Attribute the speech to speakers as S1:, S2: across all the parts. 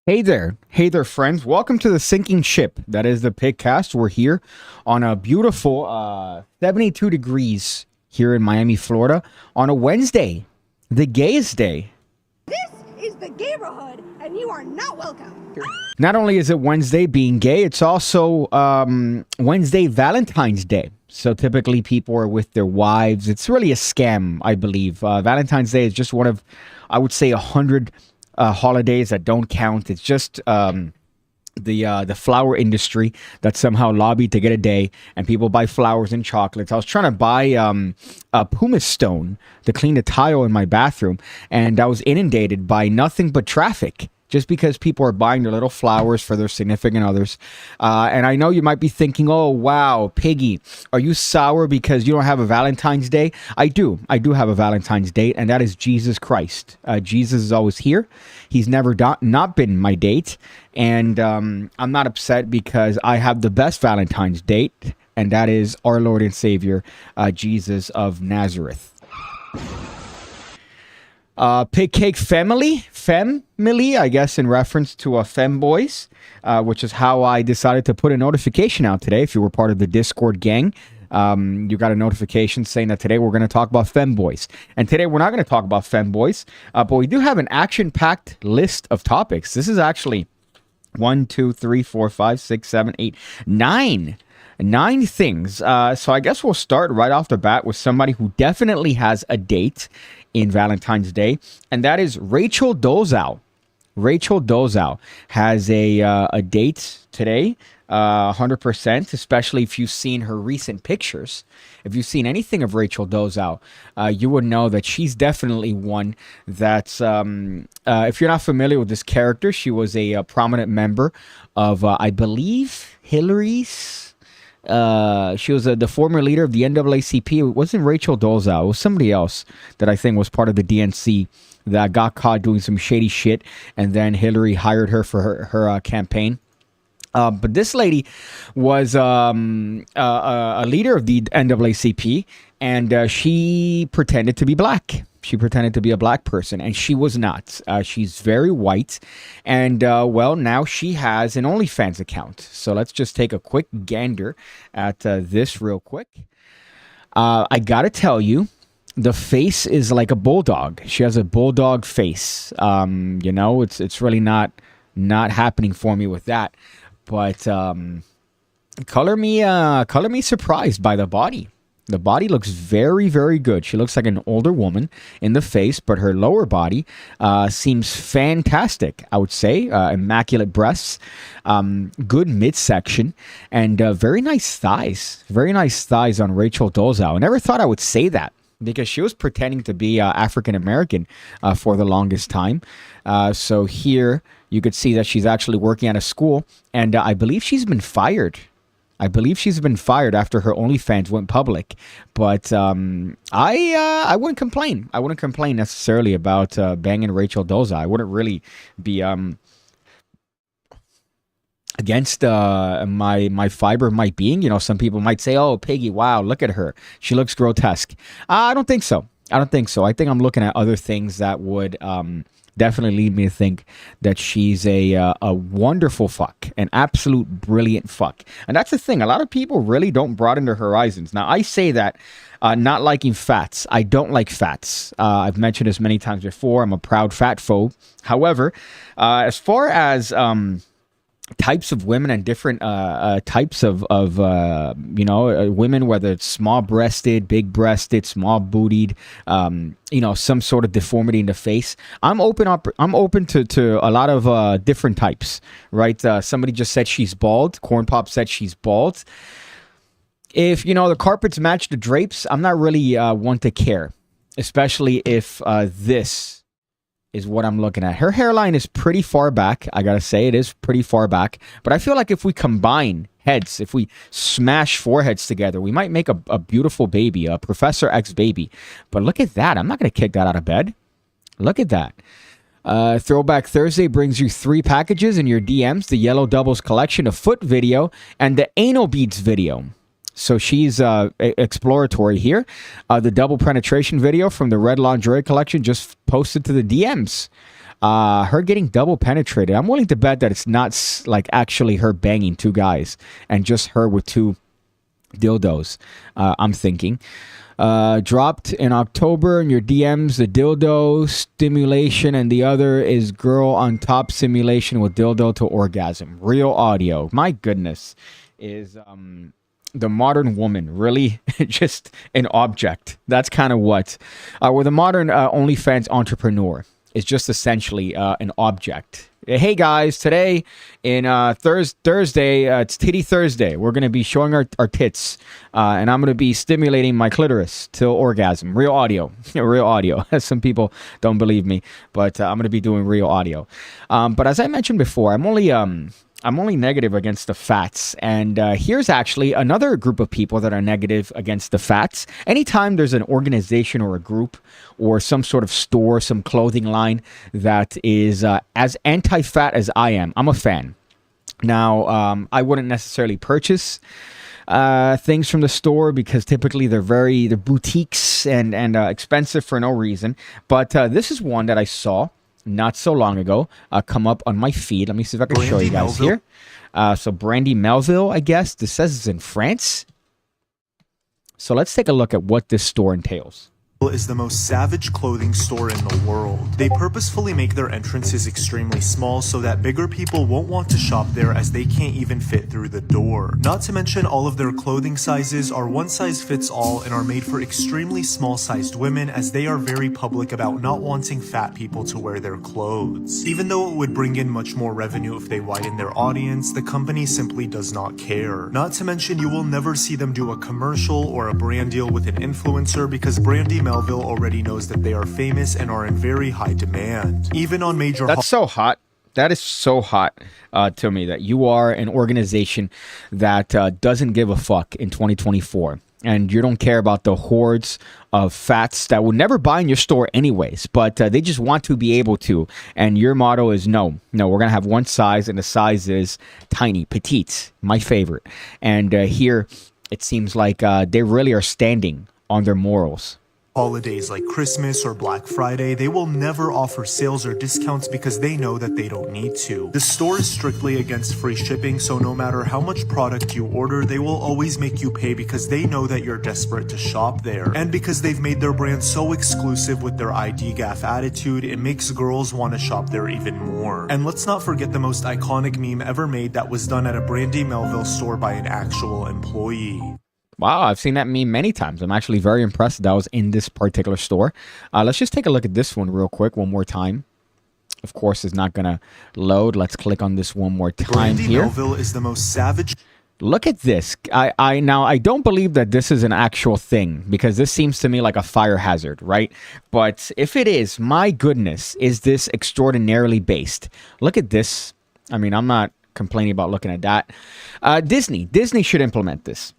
S1: Hey there, friends. Welcome to the sinking ship. That is the PigCast. We're here on a beautiful 72 degrees here in Miami, Florida, on a Wednesday, the gayest day.
S2: This is the neighborhood, and you are not welcome.
S1: Not only is it Wednesday being gay, it's also Wednesday Valentine's Day. So typically people are with their wives. It's really a scam, I believe. Valentine's Day is just one of, I would say, 100 holidays that don't count. It's just the flower industry that somehow lobbied to get a day, and people buy flowers and chocolates. I was trying to buy a pumice stone to clean the tile in my bathroom, and I was inundated by nothing but traffic. Just because people are buying their little flowers for their significant others. And I know you might be thinking, oh, wow, Piggy, are you sour because you don't have a Valentine's Day? I do. I do have a Valentine's date, and that is Jesus Christ. Jesus is always here. He's never not been my date. And I'm not upset because I have the best Valentine's date, and that is our Lord and Savior, Jesus of Nazareth. PigCake family, I guess, in reference to femboys, which is how I decided to put a notification out today. If you were part of the Discord gang, you got a notification saying that today we're going to talk about femboys. And today we're not going to talk about femboys, but we do have an action-packed list of topics. This is actually 1, 2, 3, 4, 5, 6, 7, 8, 9. 9 things. So I guess we'll start right off the bat with somebody who definitely has a date in Valentine's Day, and that is Rachel Dolezal. Rachel Dolezal has a date today, 100%, especially if you've seen her recent pictures. If you've seen anything of Rachel Dolezal, you would know that she's definitely one that's, if you're not familiar with this character, she was a prominent member of, I believe, Hillary's. She was the former leader of the NAACP. It wasn't Rachel Dolezal. It was somebody else that I think was part of the DNC that got caught doing some shady shit, and then Hillary hired her for her campaign. But this lady was a leader of the NAACP, and she pretended to be black. She pretended to be a black person, and she was not. She's very white, and well, now she has an OnlyFans account. So let's just take a quick gander at this real quick. I gotta tell you, the face is like a bulldog. She has a bulldog face. You know, it's really not happening for me with that. But color me surprised by the body. The body looks very, very good. She looks like an older woman in the face, but her lower body seems fantastic, I would say. Immaculate breasts, good midsection, and very nice thighs. Very nice thighs on Rachel Dolezal. I never thought I would say that, because she was pretending to be African-American for the longest time. So here you could see that she's actually working at a school, and I believe she's been fired. I believe she's been fired after her OnlyFans went public. But I wouldn't complain. I wouldn't complain necessarily about banging Rachel Dolezal. I wouldn't really be against my fiber of my being. You know, some people might say, oh, Piggy, wow, look at her. She looks grotesque. I don't think so. I don't think so. I think I'm looking at other things that would definitely lead me to think that she's a wonderful fuck, an absolute brilliant fuck. And that's the thing. A lot of people really don't broaden their horizons. Now, I say that not liking fats. I don't like fats. I've mentioned this many times before. I'm a proud fat phobe. However, as far as types of women and different types of women, whether it's small breasted, big breasted, small bootied, some sort of deformity in the face, I'm open to a lot of different types, right? Somebody just said she's bald. Corn Pop said she's bald. If the carpets match the drapes, I'm not really one to care, especially if this is what I'm looking at. Her hairline is pretty far back. I gotta say, it is pretty far back. But I feel like if we combine heads, if we smash foreheads together, we might make a beautiful baby, a Professor X baby. But look at that. I'm not gonna kick that out of bed. Look at that. Throwback Thursday brings you 3 packages in your DMs: the Yellow Doubles collection, a foot video, and the anal beads video. So she's exploratory here. The double penetration video from the red lingerie collection just posted to the DMs. Her getting double penetrated. I'm willing to bet that it's not like actually her banging two guys and just her with two dildos. I'm thinking. Dropped in October in your DMs, the dildo stimulation, and the other is girl on top simulation with dildo to orgasm. Real audio. My goodness. Is the modern woman really just an object? That's kind of what. Or the modern OnlyFans entrepreneur is just essentially an object. Hey guys, today in Thursday, it's Titty Thursday. We're going to be showing our tits, and I'm going to be stimulating my clitoris till orgasm. Real audio. Real audio. Some people don't believe me, but I'm going to be doing real audio. But as I mentioned before, I'm only negative against the fats. And here's actually another group of people that are negative against the fats. Anytime there's an organization or a group or some sort of store, some clothing line that is as anti-fat as I am, I'm a fan. Now, I wouldn't necessarily purchase things from the store because typically they're boutiques and expensive for no reason. But this is one that I saw not so long ago come up on my feed. Let me see if I can show you guys here. So Brandy Melville, I guess. This says it's in France. So let's take a look at what this store entails.
S3: Is the most savage clothing store in the world. They purposefully make their entrances extremely small so that bigger people won't want to shop there as they can't even fit through the door. Not to mention all of their clothing sizes are one size fits all and are made for extremely small sized women as they are very public about not wanting fat people to wear their clothes. Even though it would bring in much more revenue if they widen their audience, the company simply does not care. Not to mention you will never see them do a commercial or a brand deal with an influencer because Brandy Melville already knows that they are famous and are in very high demand. Even on major...
S1: That's so hot. That is so hot to me that you are an organization that doesn't give a fuck in 2024. And you don't care about the hordes of fats that will never buy in your store anyways. But they just want to be able to. And your motto is no, we're going to have one size. And the size is tiny, petite, my favorite. And here it seems like they really are standing on their morals.
S3: Holidays like Christmas or Black Friday, they will never offer sales or discounts because they know that they don't need to. The store is strictly against free shipping, so no matter how much product you order, they will always make you pay because they know that you're desperate to shop there. And because they've made their brand so exclusive with their ID gaff attitude, it makes girls want to shop there even more. And let's not forget the most iconic meme ever made that was done at a Brandy Melville store by an actual employee.
S1: Wow, I've seen that meme many times. I'm actually very impressed that I was in this particular store. Let's just take a look at this one real quick one more time. Of course, it's not going to load. Let's click on this one more time
S3: Brandy
S1: here.
S3: Melville is the most savage...
S1: Look at this. Now, I don't believe that this is an actual thing because this seems to me like a fire hazard, right? But if it is, my goodness, is this extraordinarily based. Look at this. I mean, I'm not complaining about looking at that. Disney should implement this.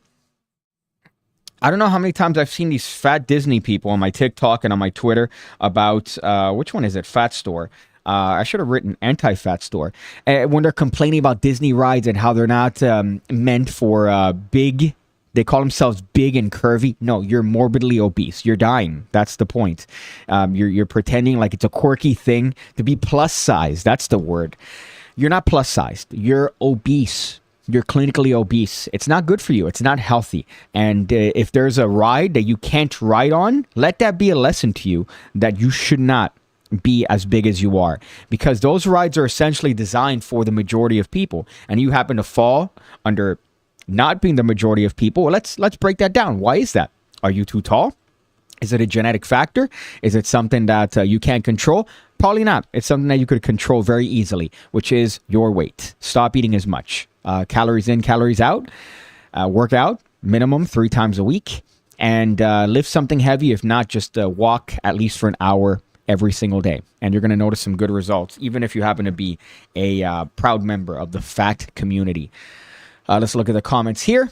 S1: I don't know how many times I've seen these fat Disney people on my TikTok and on my Twitter about, which one is it? Fat Store. I should have written anti-fat store. When they're complaining about Disney rides and how they're not meant for big, they call themselves big and curvy. No, you're morbidly obese. You're dying. That's the point. You're pretending like it's a quirky thing to be plus size. That's the word. You're not plus sized. You're obese. You're clinically obese. It's not good for you. It's not healthy. And if there's a ride that you can't ride on, let that be a lesson to you that you should not be as big as you are. Because those rides are essentially designed for the majority of people. And you happen to fall under not being the majority of people. Well, let's break that down. Why is that? Are you too tall? Is it a genetic factor? Is it something that you can't control? Probably not. It's something that you could control very easily, which is your weight. Stop eating as much. Calories in, calories out. Work out minimum 3 times a week. And lift something heavy. If not, just walk at least for an hour every single day. And you're going to notice some good results, even if you happen to be a proud member of the fat community. Let's look at the comments here.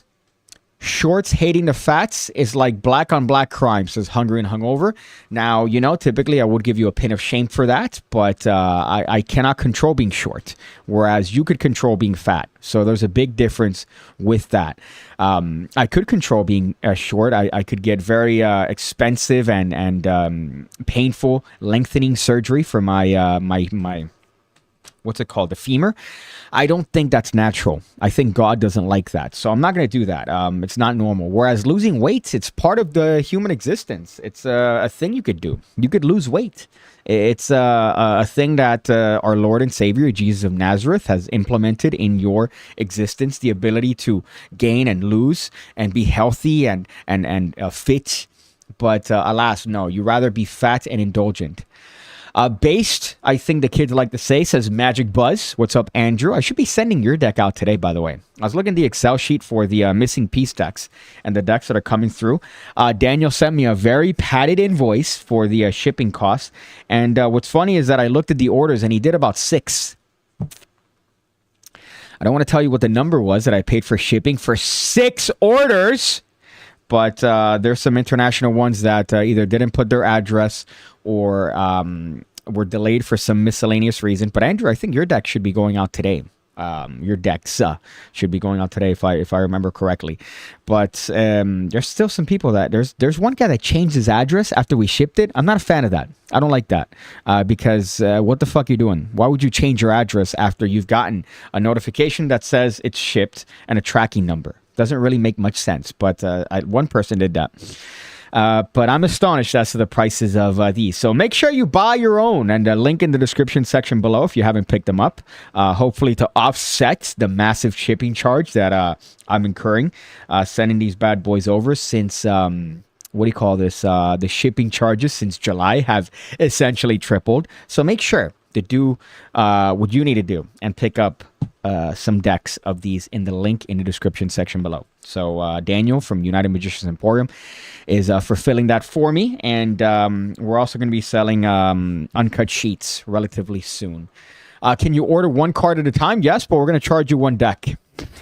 S1: Shorts hating the fats is like black on black crime, says Hungry and Hungover. Now, typically I would give you a pin of shame for that, but I cannot control being short, whereas you could control being fat. So there's a big difference with that. I could control being short. I could get very expensive and painful lengthening surgery for my what's it called? The femur. I don't think that's natural. I think God doesn't like that. So I'm not going to do that. It's not normal. Whereas losing weight, it's part of the human existence. It's a thing you could do. You could lose weight. It's a thing that our Lord and Savior, Jesus of Nazareth, has implemented in your existence, the ability to gain and lose and be healthy and fit. But alas, no, you rather be fat and indulgent. Based, I think the kids like to say, says Magic Buzz. What's up, Andrew? I should be sending your deck out today, by the way. I was looking at the Excel sheet for the missing piece decks and the decks that are coming through. Daniel sent me a very padded invoice for the shipping costs. And what's funny is that I looked at the orders and he did about 6. I don't want to tell you what the number was that I paid for shipping for 6 orders. But there's some international ones that either didn't put their address or were delayed for some miscellaneous reason. But Andrew, I think your deck should be going out today. Your decks should be going out today if I remember correctly. But there's still some people that there's one guy that changed his address after we shipped it. I'm not a fan of that. I don't like that because what the fuck are you doing? Why would you change your address after you've gotten a notification that says it's shipped and a tracking number? Doesn't really make much sense, but one person did that. But I'm astonished as to the prices of these. So make sure you buy your own, and link in the description section below if you haven't picked them up. Hopefully to offset the massive shipping charge that I'm incurring sending these bad boys over since... what do you call this? The shipping charges since July have essentially tripled. So make sure to do what you need to do and pick up some decks of these in the link in the description section below. So Daniel from United Magicians Emporium is fulfilling that for me. And we're also going to be selling uncut sheets relatively soon. Can you order one card at a time? Yes, but we're going to charge you one deck.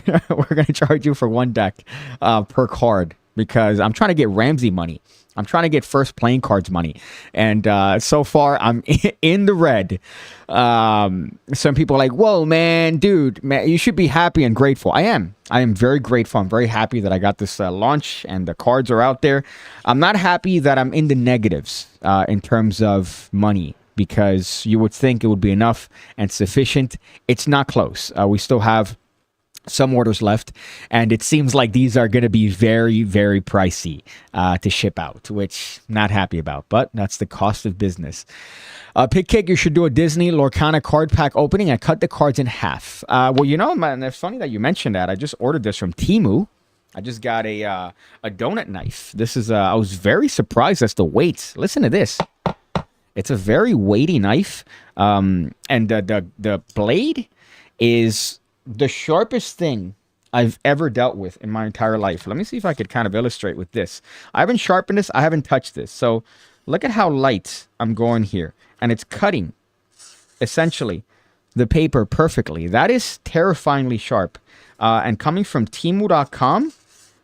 S1: We're going to charge you for one deck per card. Because I'm trying to get Ramsey money. I'm trying to get first playing cards money. And so far, I'm in the red. Some people are like, whoa, man, dude, man, you should be happy and grateful. I am. I am very grateful. I'm very happy that I got this launch and the cards are out there. I'm not happy that I'm in the negatives in terms of money. Because you would think it would be enough and sufficient. It's not close. We still have some orders left, and it seems like these are going to be very, very pricey to ship out, which I'm not happy about, but that's the cost of business. PigCake, you should do a Disney Lorcana card pack opening and cut the cards in half. Well, man, it's funny that you mentioned that. I just ordered this from Temu. I just got a donut knife. This is I was very surprised as to weight. Listen to this. It's a very weighty knife, and the blade is the sharpest thing I've ever dealt with in my entire life. Let me see if I could kind of illustrate with this. I haven't sharpened this. I haven't touched this. So look at how light I'm going here. And it's cutting, essentially, the paper perfectly. That is terrifyingly sharp. And coming from Temu.com,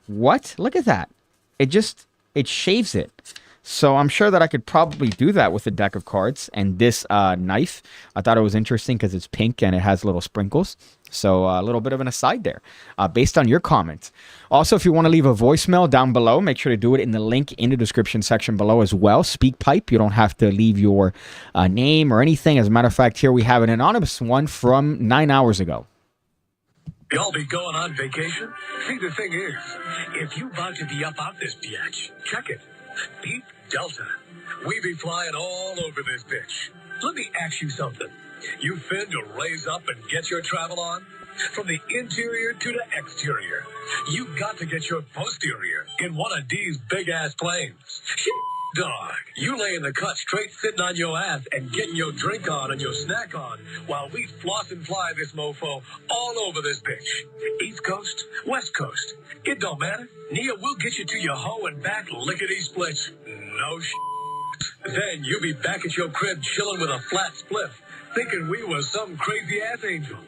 S1: what? Look at that. It shaves it. So I'm sure that I could probably do that with a deck of cards and this knife. I thought it was interesting because it's pink and it has little sprinkles. So a little bit of an aside there based on your comments. Also, if you want to leave a voicemail down below, make sure to do it in the link in the description section below as well. SpeakPipe. You don't have to leave your name or anything. As a matter of fact, here we have an anonymous one from 9 hours ago.
S4: Y'all be going on vacation? See, the thing is, if you about to be up out this bitch, check it. Deep Delta. We be flying all over this bitch. Let me ask you something. You fin to raise up and get your travel on? From the interior to the exterior. You got to get your posterior in one of these big-ass planes. Dog, you lay in the cut straight sitting on your ass and getting your drink on and your snack on while we floss and fly this mofo all over this bitch. East Coast, West Coast, it don't matter. Nia will get you to your hoe and back lickety-splits. No Then you be back at your crib chilling with a flat spliff, thinking we was some crazy-ass angel.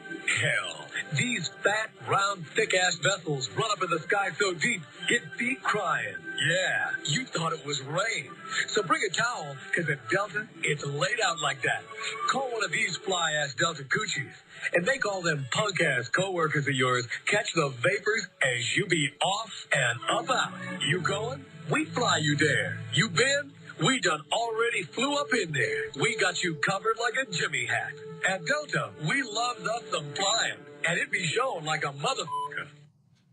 S4: Hell, These fat, round, thick-ass vessels run up in the sky so deep, get feet crying. Yeah, you thought it was rain. So bring a towel, because at Delta, it's laid out like that. Call one of these fly-ass Delta coochies, and make all them punk-ass co-workers of yours catch the vapors as you be off and up out. You going? We fly you there. You been? We done already flew up in there. We got you covered like a Jimmy hat. At Delta, we love us some flying, and it be shown like a motherfucker.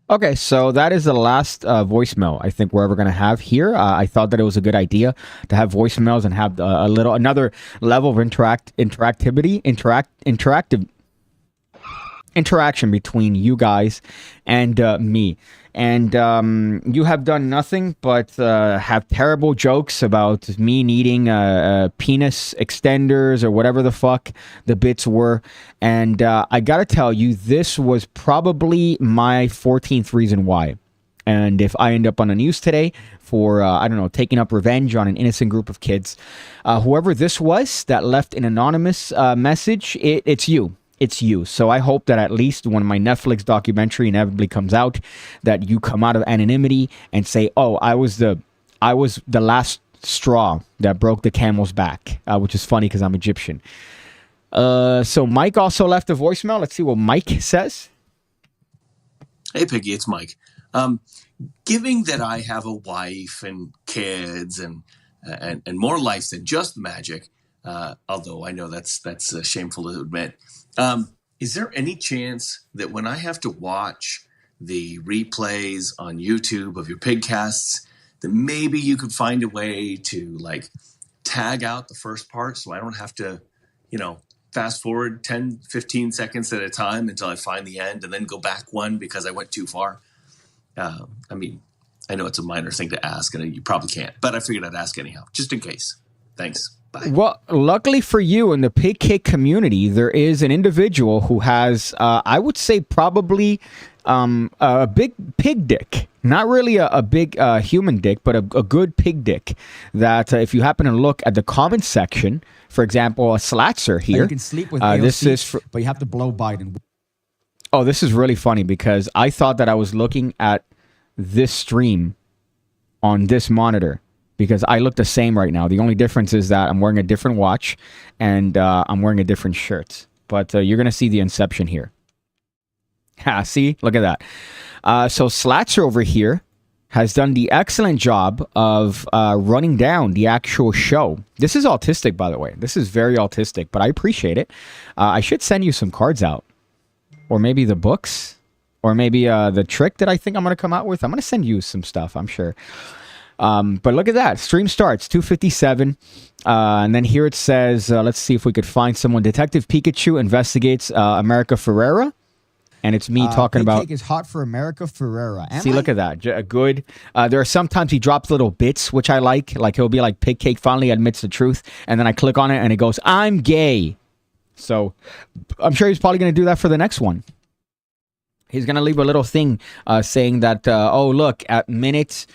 S1: Okay, so that is the last voicemail I think we're ever going to have here. I thought that it was a good idea to have voicemails and have another level of interactive interaction between you guys and me. And you have done nothing but have terrible jokes about me needing penis extenders or whatever the fuck the bits were. And I gotta tell you, this was probably my 14th reason why. And if I end up on the news today for, I don't know, taking up revenge on an innocent group of kids, whoever this was that left an anonymous message, it's you. It's you. So I hope that at least when my Netflix documentary inevitably comes out, that you come out of anonymity and say, "Oh, I was the last straw that broke the camel's back," which is funny because I'm Egyptian. So Mike also left a voicemail. Let's see what Mike says.
S5: Hey, Piggy, it's Mike. Given that I have a wife and kids and more life than just magic, although I know that's shameful to admit. Is there any chance that when I have to watch the replays on YouTube of your PigCasts, that maybe you could find a way to like tag out the first part so I don't have to, fast forward 10, 15 seconds at a time until I find the end and then go back one because I went too far? I mean, I know it's a minor thing to ask and you probably can't, but I figured I'd ask anyhow, just in case. Thanks. Bye.
S1: Well, luckily for you, in the PigCake community, there is an individual who has, I would say, probably a big pig dick. Not really a big human dick, but a good pig dick. That if you happen to look at the comments section, for example, a Slatzer here.
S6: You can sleep with AOC,
S1: this is
S6: but you have to blow Biden.
S1: Oh, this is really funny because I thought that I was looking at this stream on this monitor. Because I look the same right now. The only difference is that I'm wearing a different watch and I'm wearing a different shirt. But you're going to see the inception here. See? Look at that. So Slatzer over here has done the excellent job of running down the actual show. This is autistic, by the way. This is very autistic, but I appreciate it. I should send you some cards out. Or maybe the books. Or maybe the trick that I think I'm going to come out with. I'm going to send you some stuff, I'm sure. But look at that. Stream starts 2:57. And then here it says, let's see if we could find someone. Detective Pikachu investigates America Ferrera. And it's me talking about.
S6: PigCake is hot for America Ferrera.
S1: See, look at that. Good. There are sometimes he drops little bits, which I like. Like he'll be like, PigCake finally admits the truth. And then I click on it and it goes, I'm gay. So I'm sure he's probably going to do that for the next one. He's going to leave a little thing saying that, oh, look, at minute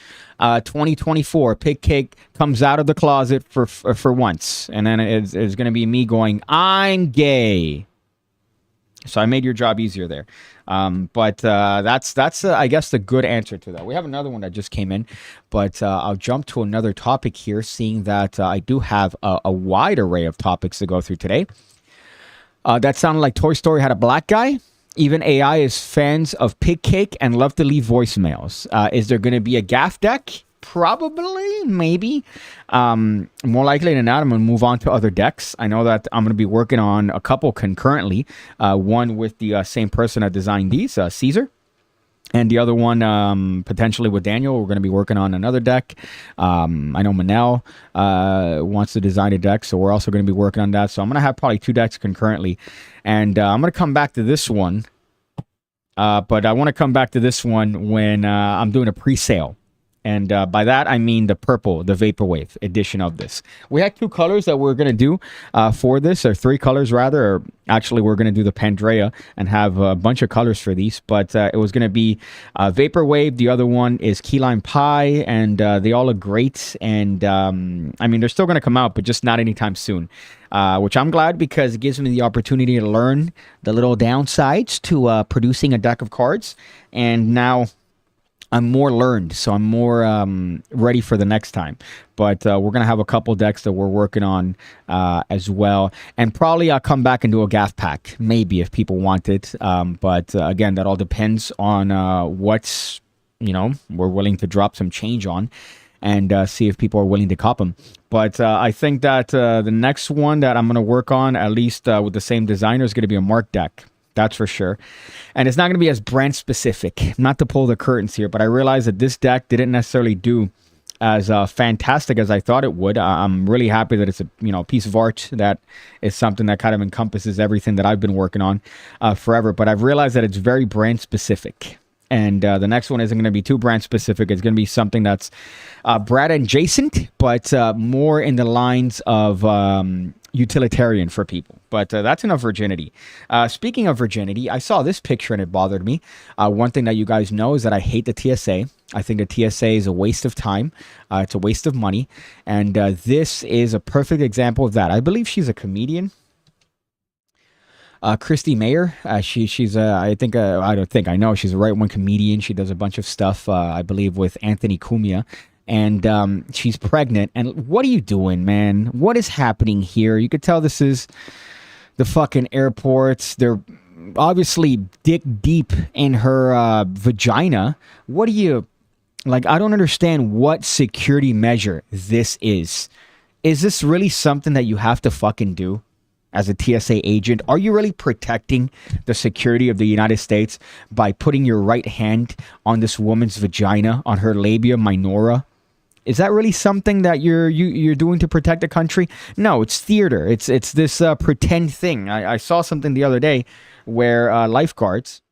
S1: 2024, PigCake comes out of the closet for once. And then it's going to be me going, I'm gay. So I made your job easier there. But that's I guess, the good answer to that. We have another one that just came in. But I'll jump to another topic here, seeing that I do have a wide array of topics to go through today. That sounded like Toy Story had a black guy. Even AI is fans of PigCake and love to leave voicemails. Is there going to be a gaff deck? Probably, maybe. More likely than not, I'm going to move on to other decks. I know that I'm going to be working on a couple concurrently. One with the same person that designed these, Caesar. And the other one, potentially with Daniel, we're going to be working on another deck. I know Manel wants to design a deck, so we're also going to be working on that. So I'm going to have probably 2 decks concurrently. And I'm going to come back to this one. But I want to come back to this one when I'm doing a pre-sale And by that, I mean the purple, the Vaporwave edition of this. We had 2 colors that we're going to do for this, or 3 colors rather. Or actually, we're going to do the Pandrea and have a bunch of colors for these. But it was going to be Vaporwave. The other one is Key Lime Pie. And they all look great. And I mean, they're still going to come out, but just not anytime soon. Which I'm glad, because it gives me the opportunity to learn the little downsides to producing a deck of cards. And now I'm more learned, so I'm more ready for the next time. But we're going to have a couple decks that we're working on as well. And probably I'll come back and do a gaff pack, maybe, if people want it. But again, that all depends on what's, we're willing to drop some change on, and see if people are willing to cop them. But I think that the next one that I'm going to work on, at least with the same designer, is going to be a Mark deck. That's for sure. And it's not going to be as brand specific. Not to pull the curtains here, but I realized that this deck didn't necessarily do as fantastic as I thought it would. I'm really happy that it's a piece of art that is something that kind of encompasses everything that I've been working on forever. But I've realized that it's very brand specific. And the next one isn't going to be too brand specific. It's going to be something that's brand adjacent, but more in the lines of utilitarian for people. But that's enough virginity. Speaking of virginity, I saw this picture and it bothered me. One thing that you guys know is that I hate the TSA. I think the TSA is a waste of time. It's a waste of money. And this is a perfect example of that. I believe she's a comedian. Christy Mayer, I know she's a right-wing comedian. She does a bunch of stuff, I believe, with Anthony Cumia. And she's pregnant. And what are you doing, man? What is happening here? You could tell this is the fucking airports. They're obviously dick deep in her vagina. What do you... Like, I don't understand what security measure this is. Is this really something that you have to fucking do as a TSA agent? Are you really protecting the security of the United States by putting your right hand on this woman's vagina, on her labia minora? Is that really something that you're doing to protect the country? No, it's theater. It's this pretend thing. I saw something the other day where lifeguards,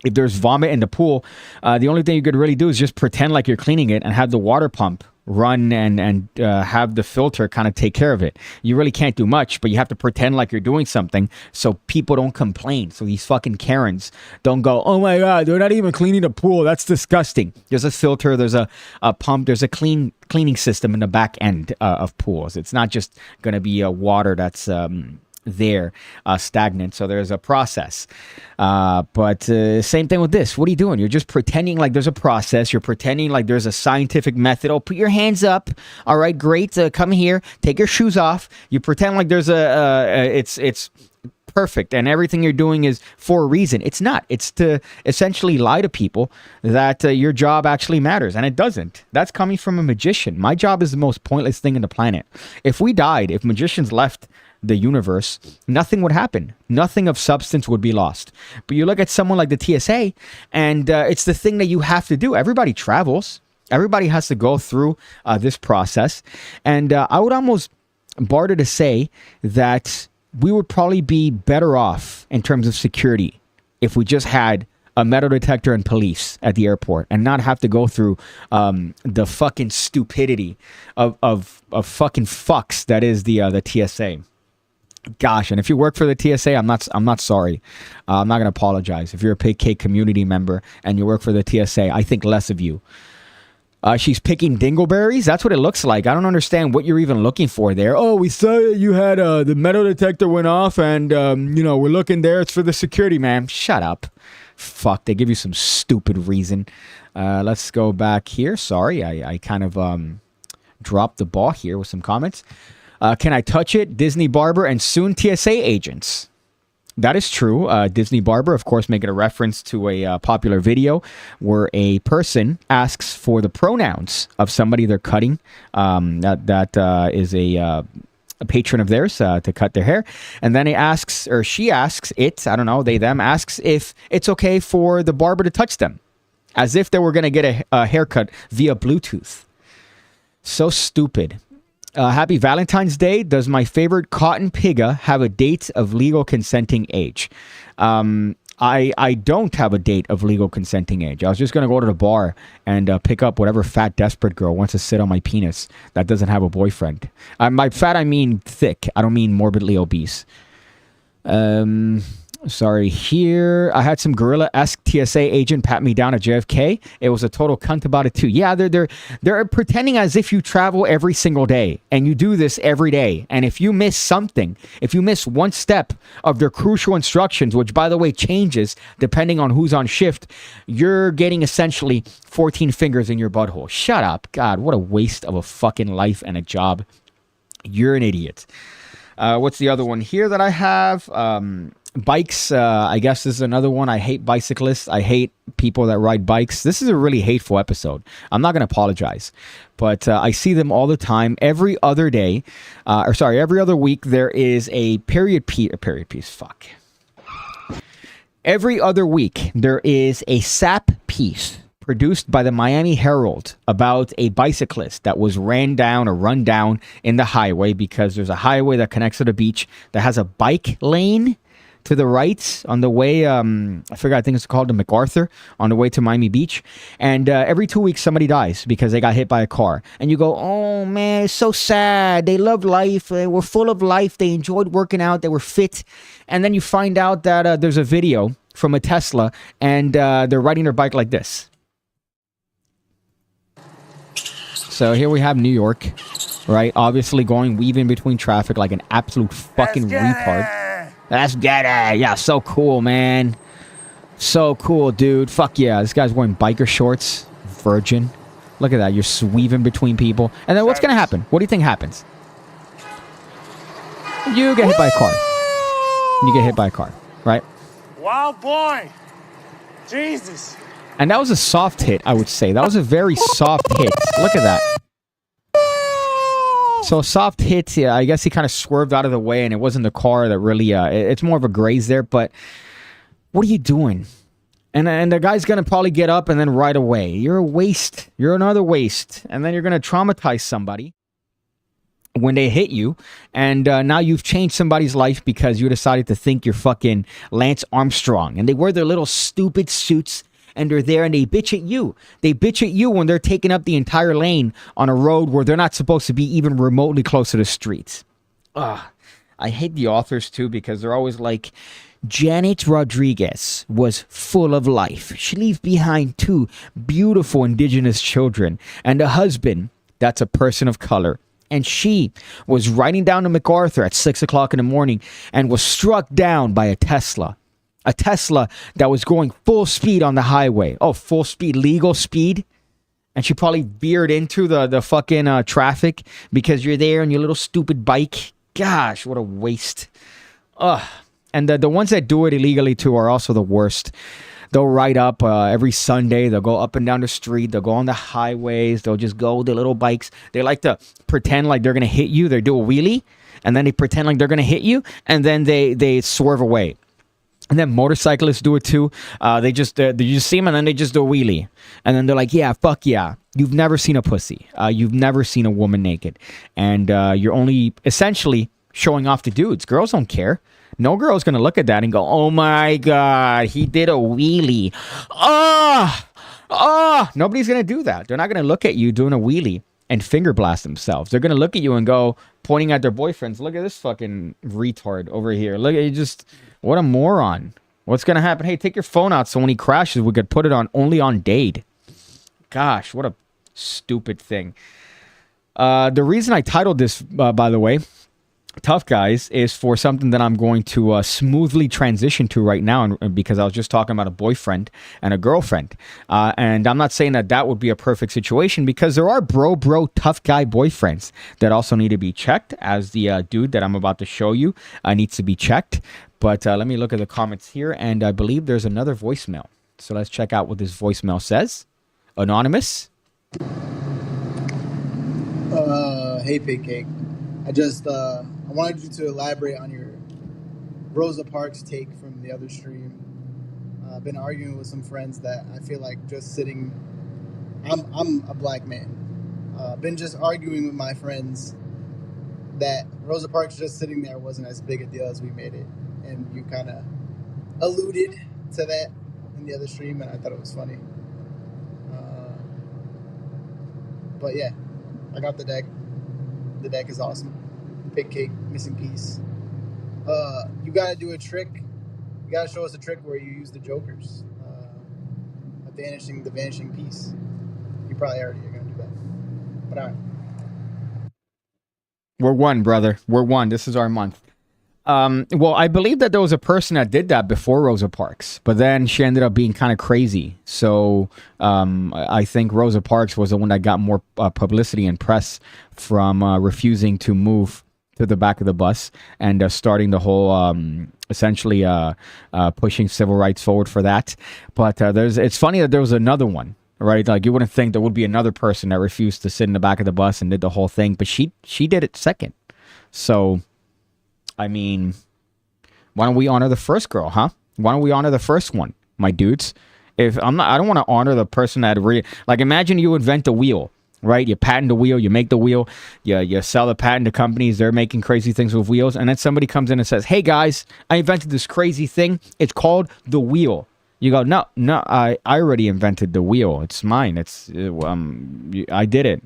S1: if there's vomit in the pool, the only thing you could really do is just pretend like you're cleaning it and have the water pump run and have the filter kind of take care of it. You really can't do much, but you have to pretend like you're doing something so people don't complain. So these fucking Karens don't go, oh my God, they're not even cleaning the pool. That's disgusting. There's a filter, there's a pump, there's a cleaning system in the back end of pools. It's not just going to be water that's stagnant. So there's a process. But same thing with this. What are you doing? You're just pretending like there's a process. You're pretending like there's a scientific method. Oh, put your hands up. All right, great. Come here. Take your shoes off. You pretend like there's it's perfect and everything you're doing is for a reason. It's not. It's to essentially lie to people that your job actually matters, and it doesn't. That's coming from a magician. My job is the most pointless thing in the planet. If we died, if magicians left the universe, nothing would happen. Nothing of substance would be lost. But you look at someone like the TSA, and it's the thing that you have to do. Everybody travels. Everybody has to go through this process. And I would almost barter to say that we would probably be better off in terms of security if we just had a metal detector and police at the airport and not have to go through the fucking stupidity of fucking fucks that is the TSA. Gosh, and if you work for the TSA, I'm not sorry. I'm not going to apologize. If you're a PigCake community member and you work for the TSA, I think less of you. She's picking dingleberries. That's what it looks like. I don't understand what you're even looking for there. Oh, we saw you had the metal detector went off, and we're looking there. It's for the security, man. Shut up. Fuck. They give you some stupid reason. Let's go back here. Sorry, I kind of dropped the ball here with some comments. Can I touch it? Disney Barber and soon TSA agents. That is true. Disney Barber, of course, making a reference to a popular video where a person asks for the pronouns of somebody they're cutting. That is a patron of theirs to cut their hair. And then she asks them asks if it's okay for the barber to touch them. As if they were going to get a haircut via Bluetooth. So stupid. Happy Valentine's Day. Does my favorite cotton pigga have a date of legal consenting age? I don't have a date of legal consenting age. I was just gonna go to the bar and pick up whatever fat desperate girl wants to sit on my penis that doesn't have a boyfriend. By fat I mean thick. I don't mean morbidly obese. Sorry, here I had some gorilla-esque TSA agent pat me down at JFK. It was a total cunt about it too. Yeah, they're pretending as if you travel every single day and you do this every day. And if you miss something, if you miss one step of their crucial instructions, which by the way changes depending on who's on shift, you're getting essentially 14 fingers in your butthole. Shut up. God, what a waste of a fucking life and a job. You're an idiot. What's the other one here that I have? Bikes, I guess this is another one. I hate bicyclists. I hate people that ride bikes. This is a really hateful episode. I'm not going to apologize. But I see them all the time. Every other day, every other week, there is a period piece. Fuck. Every other week, there is a SAP piece produced by the Miami Herald about a bicyclist that was run down in the highway because there's a highway that connects to the beach that has a bike lane to the right on the way, I think it's called the MacArthur, on the way to Miami Beach. And every 2 weeks, somebody dies because they got hit by a car. And you go, oh man, it's so sad. They loved life. They were full of life. They enjoyed working out. They were fit. And then you find out that there's a video from a Tesla and they're riding their bike like this. So here we have New York, right? Obviously weaving between traffic like an absolute fucking retard. Let's get it. Yeah, so cool, man. So cool, dude. Fuck yeah. This guy's wearing biker shorts. Virgin. Look at that. You're weaving between people. And then what's going to happen? What do you think happens? You get hit by a car. You get hit by a car, right?
S7: Wow, boy. Jesus.
S1: And that was a soft hit, I would say. That was a very soft hit. Look at that. So a soft hit, yeah, I guess he kind of swerved out of the way, and it wasn't the car that really, it's more of a graze there, but what are you doing? And the guy's going to probably get up and then ride away. You're a waste. You're another waste. And then you're going to traumatize somebody when they hit you, and now you've changed somebody's life because you decided to think you're fucking Lance Armstrong, and they wear their little stupid suits, and they're there and they bitch at you. They bitch at you when they're taking up the entire lane on a road where they're not supposed to be even remotely close to the streets. Ugh. I hate the authors too because they're always like, Janet Rodriguez was full of life. She leaves behind 2 beautiful indigenous children and a husband that's a person of color. And she was riding down to MacArthur at 6 o'clock in the morning and was struck down by a Tesla. A Tesla that was going full speed on the highway. Oh, full speed, legal speed. And she probably veered into the fucking traffic because you're there on your little stupid bike. Gosh, what a waste. Ugh. And the ones that do it illegally too are also the worst. They'll ride up every Sunday. They'll go up and down the street. They'll go on the highways. They'll just go with their little bikes. They like to pretend like they're going to hit you. They do a wheelie. And then they pretend like they're going to hit you. And then they swerve away. And then motorcyclists do it too. They just see them and then they just do a wheelie. And then they're like, yeah, fuck yeah. You've never seen a pussy. You've never seen a woman naked. And you're only essentially showing off to dudes. Girls don't care. No girl's going to look at that and go, oh my God, he did a wheelie. Nobody's going to do that. They're not going to look at you doing a wheelie and finger blast themselves. They're going to look at you and go, pointing at their boyfriends, look at this fucking retard over here. Look at you just... What a moron. What's going to happen? Hey, take your phone out so when he crashes, we could put it on only on date. Gosh, what a stupid thing. The reason I titled this, by the way, Tough Guys, is for something that I'm going to smoothly transition to right now, and because I was just talking about a boyfriend and a girlfriend. And I'm not saying that would be a perfect situation because there are bro tough guy boyfriends that also need to be checked, as the dude that I'm about to show you needs to be checked. But let me look at the comments here, and I believe there's another voicemail. So let's check out what this voicemail says. Anonymous.
S8: Hey, PigCake. I wanted you to elaborate on your Rosa Parks take from the other stream. I've been arguing with some friends that I feel like just sitting... I'm a black man. Been just arguing with my friends that Rosa Parks just sitting there wasn't as big a deal as we made it. And you kind of alluded to that in the other stream, and I thought it was funny. But yeah, I got the deck. The deck is awesome. PigCake, missing piece. You gotta do a trick. You gotta show us a trick where you use the jokers. The vanishing piece. You probably already are gonna do that. But all right.
S1: We're one, brother. We're one. This is our month. Well, I believe that there was a person that did that before Rosa Parks, but then she ended up being kind of crazy. So I think Rosa Parks was the one that got more publicity and press from refusing to move to the back of the bus and starting the whole, essentially pushing civil rights forward for that. But it's funny that there was another one. Right, like you wouldn't think there would be another person that refused to sit in the back of the bus and did the whole thing, but she did it second. So, I mean, why don't we honor the first girl, huh? Why don't we honor the first one, my dudes? I don't want to honor the person that like imagine you invent the wheel, right? You patent the wheel, you make the wheel, you sell the patent to companies, they're making crazy things with wheels, and then somebody comes in and says, "Hey guys, I invented this crazy thing. It's called the wheel." You go, no, I already invented the wheel. It's mine. I did it.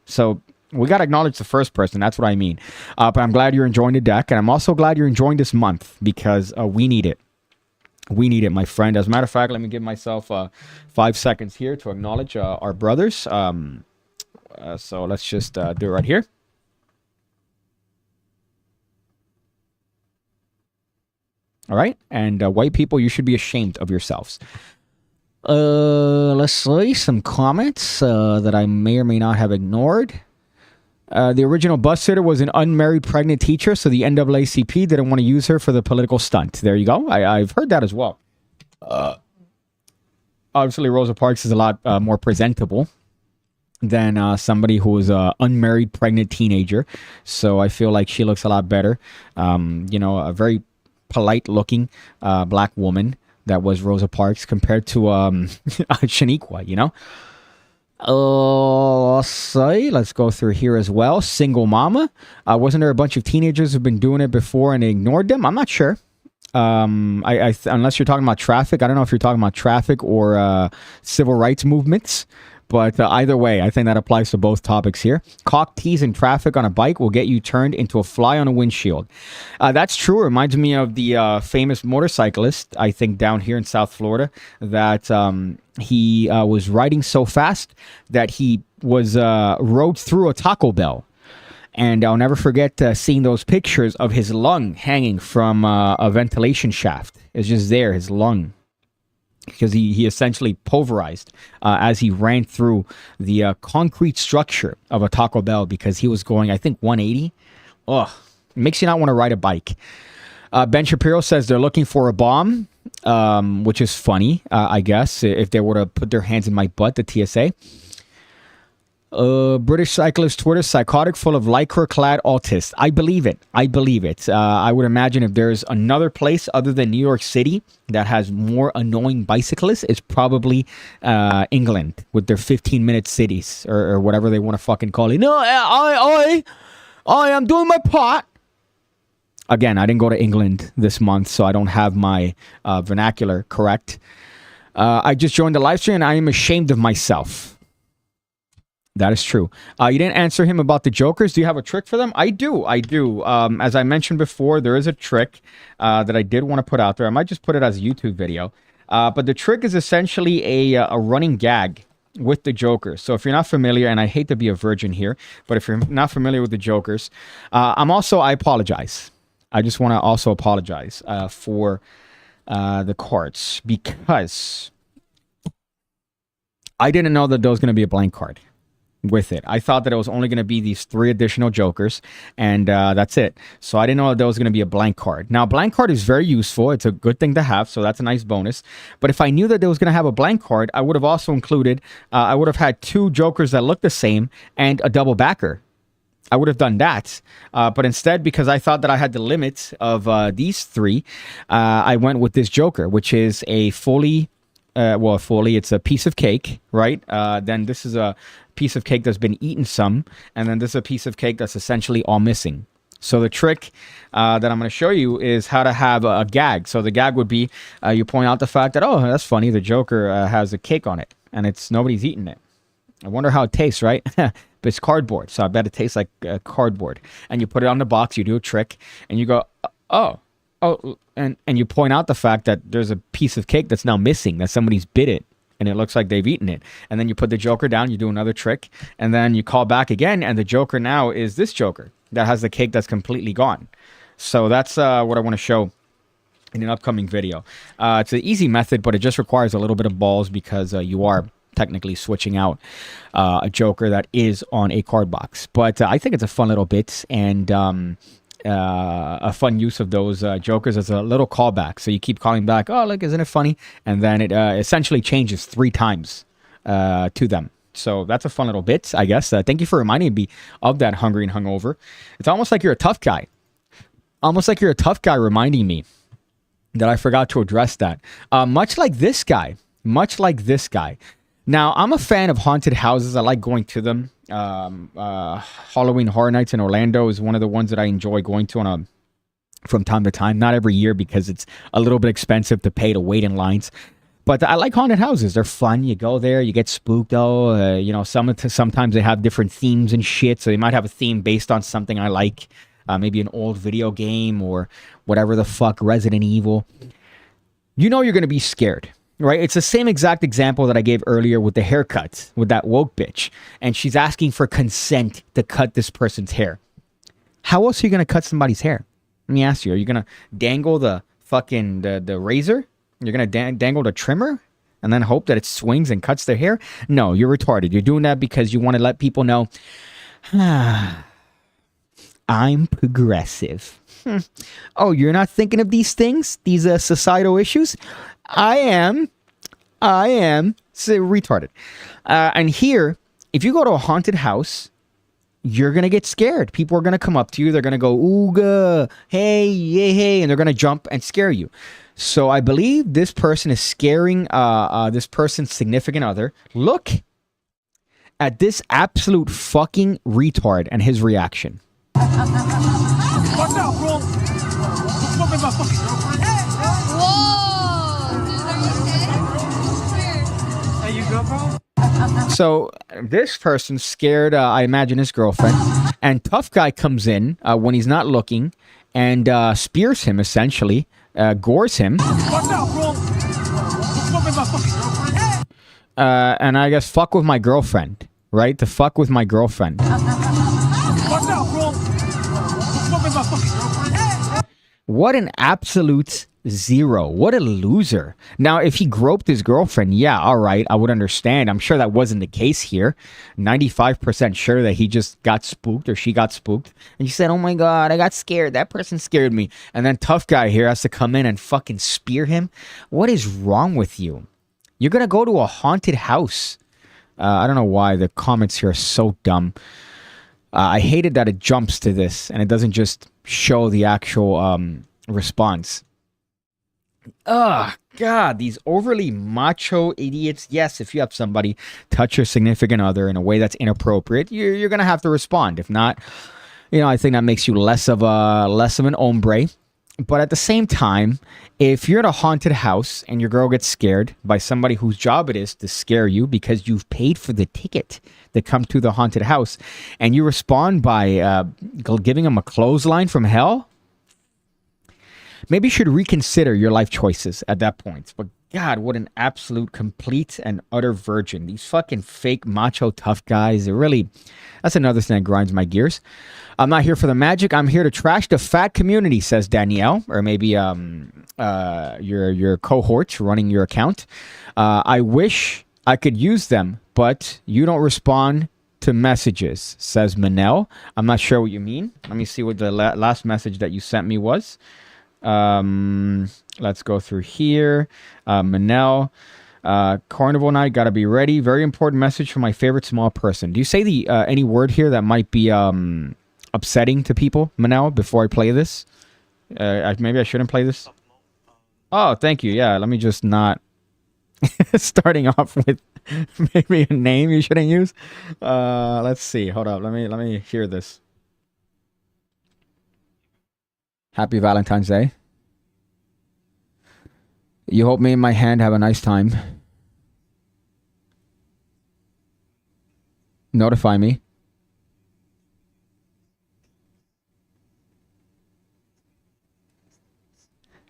S1: So we got to acknowledge the first person. That's what I mean. But I'm glad you're enjoying the deck. And I'm also glad you're enjoying this month because we need it. We need it, my friend. As a matter of fact, let me give myself 5 seconds here to acknowledge our brothers. So let's just do it right here. All right, and white people, you should be ashamed of yourselves. Let's see some comments that I may or may not have ignored. The original bus sitter was an unmarried pregnant teacher, so the NAACP didn't want to use her for the political stunt. There you go. I've heard that as well. Obviously, Rosa Parks is a lot more presentable than somebody who is an unmarried pregnant teenager, so I feel like she looks a lot better. A very polite-looking black woman that was Rosa Parks compared to Shaniqua, you know? Let's go through here as well. Single mama. Wasn't there a bunch of teenagers who've been doing it before and they ignored them? I'm not sure. Unless you're talking about traffic. I don't know if you're talking about traffic or civil rights movements. But either way, I think that applies to both topics here. Cock tease in traffic on a bike will get you turned into a fly on a windshield. That's true. It reminds me of the famous motorcyclist, I think, down here in South Florida, that he was riding so fast that he was rode through a Taco Bell. And I'll never forget seeing those pictures of his lung hanging from a ventilation shaft. It's just there, his lung. Because he essentially pulverized as he ran through the concrete structure of a Taco Bell because he was going, I think, 180. Ugh, makes you not want to ride a bike. Ben Shapiro says they're looking for a bomb, which is funny, I guess, if they were to put their hands in my butt, the TSA. British cyclist Twitter, psychotic full of lycra-clad autists. I believe it. I would imagine if there's another place other than New York City that has more annoying bicyclists, it's probably England with their 15-minute cities or whatever they want to fucking call it. No, I am doing my part. Again, I didn't go to England this month, so I don't have my vernacular correct. I just joined the live stream and I am ashamed of myself. That is true. You didn't answer him about the jokers. Do you have a trick for them? I do. As I mentioned before, there is a trick that I did want to put out there. I might just put it as a YouTube video. But the trick is essentially a running gag with the jokers. So if you're not familiar, and I hate to be a virgin here, but if you're not familiar with the jokers, I apologize. I just want to also apologize for the cards because I didn't know that there was going to be a blank card with it. I thought that it was only going to be these 3 additional jokers, and that's it. So I didn't know that there was going to be a blank card. Now, blank card is very useful. It's a good thing to have, so that's a nice bonus. But if I knew that there was going to have a blank card, I would have also included, I would have had 2 jokers that look the same and a double backer. I would have done that. But instead, because I thought that I had the limit of these 3, I went with this joker, which is a it's a piece of cake, right? Then this is a piece of cake that's been eaten some, and then this is a piece of cake that's essentially all missing. So the trick that I'm going to show you is how to have a gag. So the gag would be you point out the fact that, oh, that's funny. The Joker has a cake on it and nobody's eating it. I wonder how it tastes, right? But it's cardboard. So I bet it tastes like cardboard. And you put it on the box. You do a trick and you go, oh, and you point out the fact that there's a piece of cake that's now missing, that somebody's bit it. And it looks like they've eaten it. And then you put the Joker down, you do another trick, and then you call back again, and the Joker now is this Joker that has the cake that's completely gone. So that's what I want to show in an upcoming video. It's an easy method, but it just requires a little bit of balls because you are technically switching out a Joker that is on a card box. But I think it's a fun little bit, and a fun use of those Jokers as a little callback. So you keep calling back, oh, look, isn't it funny? And then it essentially changes 3 times to them. So that's a fun little bit, I guess. Thank you for reminding me of that Hungry and Hungover. It's almost like you're a tough guy. Almost like you're a tough guy reminding me that I forgot to address that. Much like this guy. Now, I'm a fan of haunted houses. I like going to them. Halloween Horror Nights in Orlando is one of the ones that I enjoy going to from time to time. Not every year because it's a little bit expensive to pay to wait in lines. But I like haunted houses. They're fun. You go there, you get spooked. Sometimes they have different themes and shit. So they might have a theme based on something I like. Maybe an old video game or whatever the fuck, Resident Evil. You know you're going to be scared. Right? It's the same exact example that I gave earlier with the haircut, with that woke bitch. And she's asking for consent to cut this person's hair. How else are you going to cut somebody's hair? Let me ask you, are you going to dangle the fucking, the razor? You're going to dangle the trimmer? And then hope that it swings and cuts their hair? No, you're retarded. You're doing that because you want to let people know, I'm progressive. Oh, you're not thinking of these things? These societal issues? I am retarded. And here, if you go to a haunted house, you're going to get scared. People are going to come up to you. They're going to go, ooga, hey, yay, hey, and they're going to jump and scare you. So I believe this person is scaring this person's significant other. Look at this absolute fucking retard and his reaction.
S7: Watch out, bro. Look at my fucking girlfriend.
S2: Whoa! Dude, are you dead?
S7: Hey, you good, bro?
S1: So this person scared, I imagine, his girlfriend. And Tough Guy comes in when he's not looking and spears him, essentially. Gores him.
S7: Watch out, bro. Look at my fucking girlfriend.
S1: And I guess fuck with my girlfriend. Right? To fuck with my girlfriend.
S7: Watch out, bro. Look at my fucking girlfriend.
S1: What an absolute zero. What a loser. Now, if he groped his girlfriend, yeah, all right, I would understand. I'm sure that wasn't the case here. 95% sure that he just got spooked or she got spooked. And she said, oh my God, I got scared. That person scared me. And then Tough Guy here has to come in and fucking spear him. What is wrong with you? You're going to go to a haunted house. I don't know why the comments here are so dumb. I hated that it jumps to this and it doesn't just show the actual response. Ugh, God, these overly macho idiots. Yes, if you have somebody touch your significant other in a way that's inappropriate, you're going to have to respond. If not, I think that makes you less of an hombre. But at the same time, if you're in a haunted house and your girl gets scared by somebody whose job it is to scare you because you've paid for the ticket to come to the haunted house, and you respond by giving them a clothesline from hell, maybe you should reconsider your life choices at that point. But God, what an absolute, complete, and utter virgin. These fucking fake macho tough guys, that's another thing that grinds my gears. I'm not here for the magic. I'm here to trash the fat community, says Danielle, or maybe your cohort running your account. I wish I could use them, but you don't respond to messages, says Manel. I'm not sure what you mean. Let me see what the last message that you sent me was. Let's go through here. Manel, Carnival night, gotta be ready. Very important message from my favorite small person. Do you say any word here that might be upsetting to people, Manel, before I play this? Maybe I shouldn't play this. Oh, thank you. Yeah, let me just not starting off with maybe a name you shouldn't use. Let's see. Hold up. Let me hear this. Happy Valentine's Day. You hope me and my hand have a nice time. Notify me.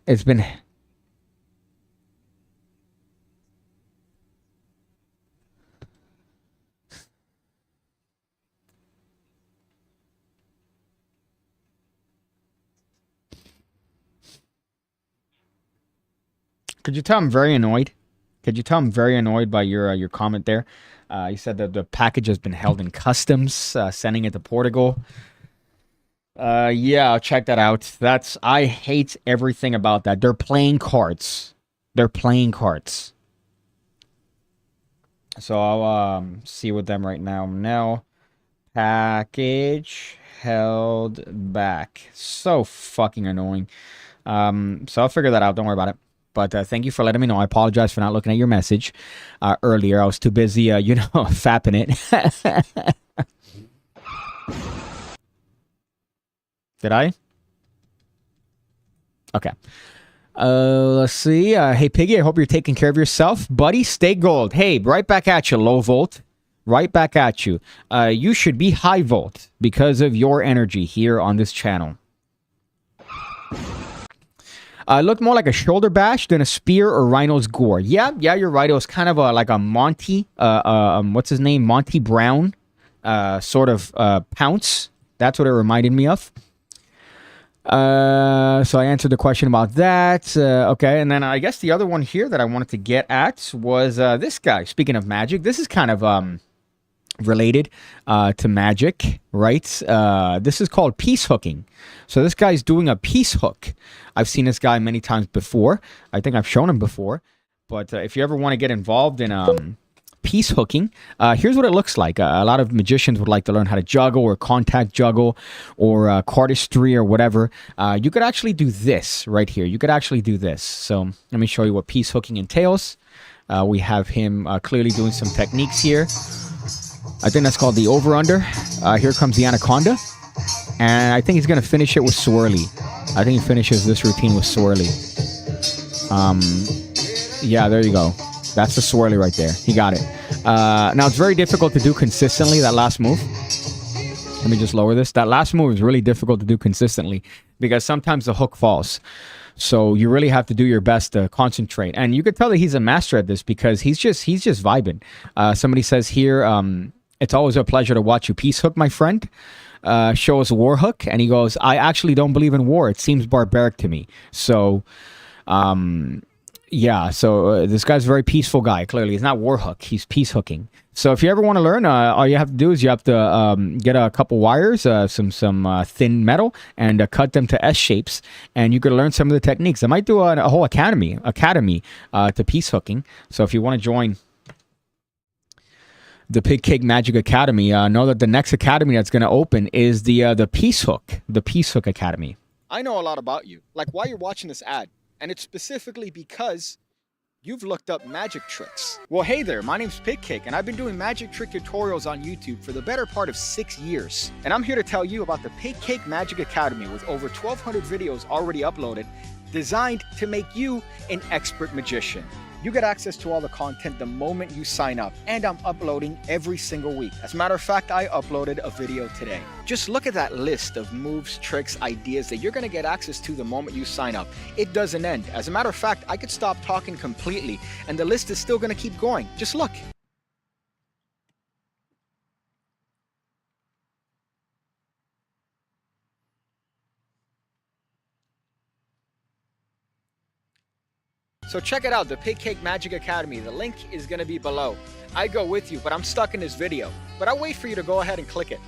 S1: It's been... Could you tell I'm very annoyed? Could you tell I'm very annoyed by your comment there? You said that the package has been held in customs, sending it to Portugal. Yeah, I'll check that out. I hate everything about that. They're playing cards. They're playing cards. So I'll see with them right now. No package held back. So fucking annoying. So I'll figure that out. Don't worry about it. But thank you for letting me know. I apologize for not looking at your message earlier. I was too busy, fapping it. Did I? Okay. Let's see. Hey, Piggy, I hope you're taking care of yourself. Buddy, stay gold. Hey, right back at you, low volt. Right back at you. You should be high volt because of your energy here on this channel. Looked more like a shoulder bash than a spear or Rhino's gore. Yeah, you're right. It was kind of like a Monty, what's his name? Monty Brown sort of pounce. That's what it reminded me of. So I answered the question about that. Okay, and then I guess the other one here that I wanted to get at was this guy. Speaking of magic, this is kind of related to magic, right? This is called piece hooking. So this guy's doing a piece hook. I've seen this guy many times before. I think I've shown him before. But if you ever want to get involved in piece hooking, here's what it looks like. A lot of magicians would like to learn how to juggle or contact juggle or cardistry or whatever. You could actually do this right here. You could actually do this. So let me show you what piece hooking entails. We have him clearly doing some techniques here. I think that's called the over-under. Here comes the anaconda. And I think he's going to finish it with swirly. I think he finishes this routine with swirly. Yeah, there you go. That's the swirly right there. He got it. Now, it's very difficult to do consistently, that last move. Let me just lower this. That last move is really difficult to do consistently because sometimes the hook falls. So you really have to do your best to concentrate. And you could tell that he's a master at this because he's just vibing. Somebody says here, it's always a pleasure to watch you piece hook, my friend. Show us a war hook. And he goes, I actually don't believe in war. It seems barbaric to me. So, yeah. So this guy's a very peaceful guy. Clearly, he's not war hook. He's piece hooking. So if you ever want to learn, all you have to do is you have to get a couple wires, some thin metal, and cut them to S shapes, and you could learn some of the techniques. I might do a whole academy to piece hooking. So if you want to join the PigCake Magic Academy, know that the next academy that's going to open is the Piece Hook Academy. I know a lot about you, like why you're watching this ad, and it's specifically because you've looked up magic tricks. Well, hey there, my name's PigCake, and I've been doing magic trick tutorials on YouTube for the better part of 6 years. And I'm here to tell you about the PigCake Magic Academy with over 1,200 videos already uploaded, designed to make you an expert magician. You get access to all the content the moment you sign up, and I'm uploading every single week. As a matter of fact, I uploaded a video today. Just look at that list of moves, tricks, ideas that you're gonna get access to the moment you sign up. It doesn't end. As a matter of fact, I could stop talking completely, and the list is still gonna keep going. Just look. So check it out, the PigCake Magic Academy. The link is going to be below. I go with you, but I'm stuck in this video. But I'll wait for you to go ahead and click it.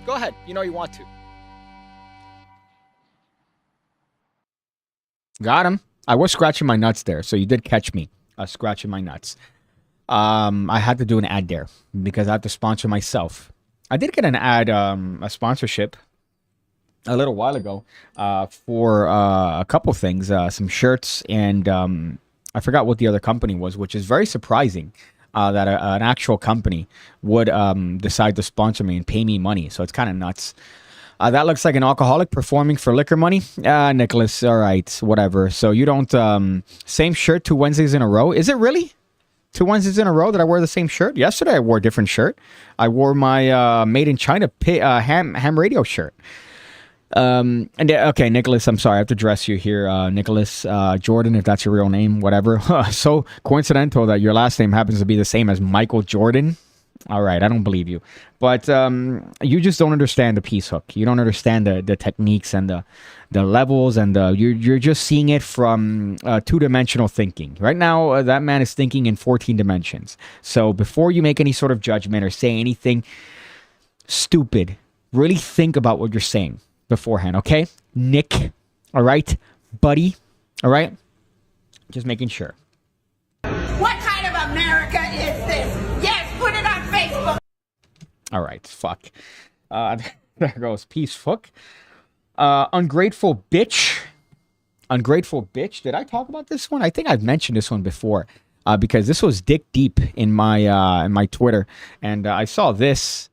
S1: Go ahead, you know you want to. Got him. I was scratching my nuts there, so you did catch me scratching my nuts. I had to do an ad there because I have to sponsor myself. I did get an ad, a sponsorship a little while ago for a couple things, some shirts and I forgot what the other company was, which is very surprising that an actual company would decide to sponsor me and pay me money. So it's kind of nuts. That looks like an alcoholic performing for liquor money. Nicholas, all right, whatever. So you don't, same shirt 2 Wednesdays in a row. Is it really? 2 Wednesdays in a row that I wear the same shirt? Yesterday I wore a different shirt. I wore my Made in China ham radio shirt. Okay, Nicholas, I'm sorry, I have to address you here. Nicholas Jordan, if that's your real name, whatever. So coincidental that your last name happens to be the same as Michael Jordan. All right, I don't believe you. But you just don't understand the piece hook. You don't understand the techniques and the levels, and you're just seeing it from two-dimensional thinking. Right now, that man is thinking in 14 dimensions. So before you make any sort of judgment or say anything stupid, really think about what you're saying beforehand, okay? Nick, all right? Buddy, all right? Just making sure.
S2: What kind of America is this? Yes, put it on Facebook.
S1: All right, fuck. There goes Peace Hook. Ungrateful bitch. Ungrateful bitch. Did I talk about this one? I think I've mentioned this one before because this was dick deep in my Twitter, and I saw this.